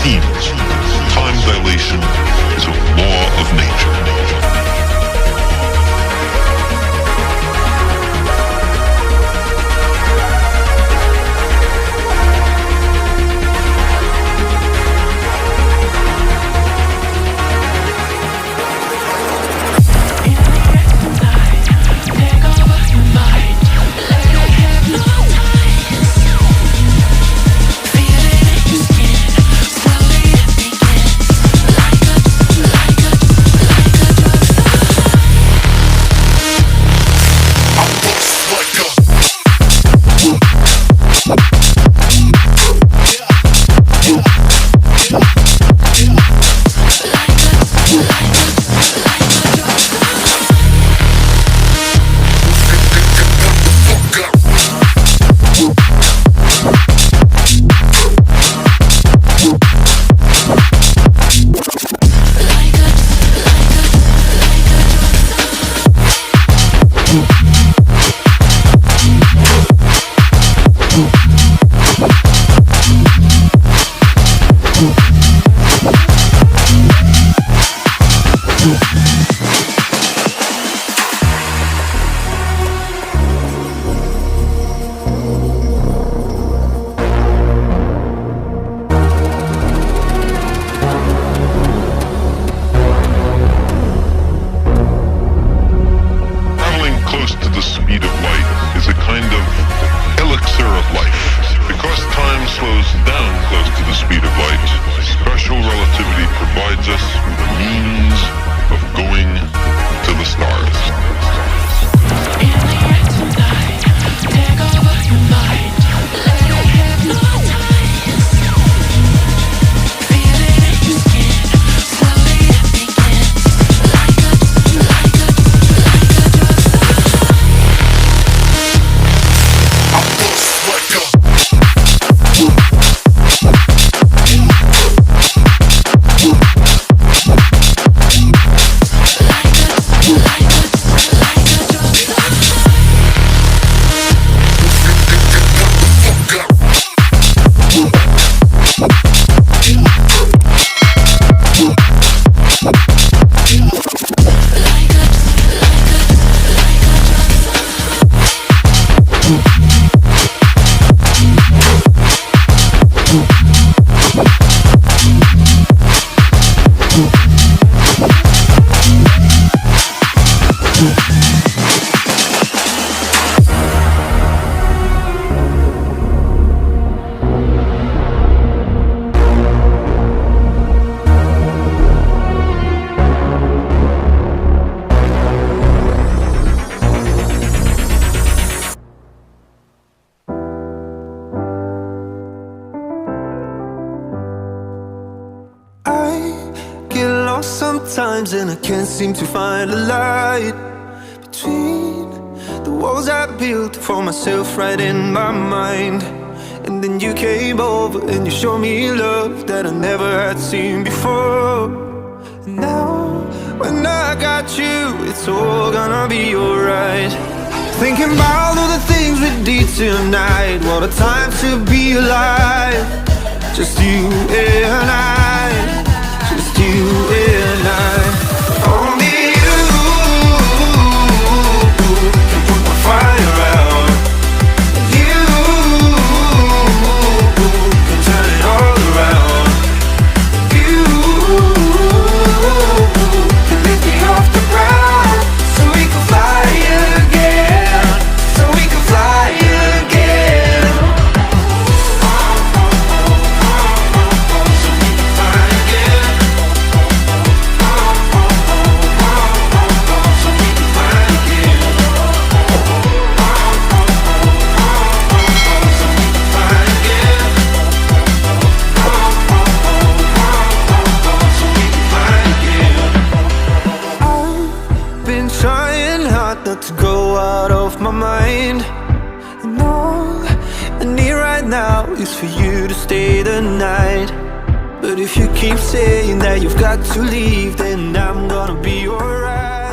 heat. Time dilation is a law of nature. Sometimes and I can't seem to find a light between the walls I built for myself right in my mind. And then you came over and you showed me love that I never had seen before. And now when I got you, it's all gonna be alright. Thinking about all the things we did tonight, what a time to be alive. Just you and I, just you and I. Only you can put my fire out. You can turn it all around. You can lift me off the ground, so we can fly again, so we can fly again. So we can fly again. So we can fly again. So we can fly again. So we can fly again. I've been trying hard not to go out of my mind, and all I need right now is for you to stay the night. But if you keep saying that you've got to leave, then I'm gonna be alright.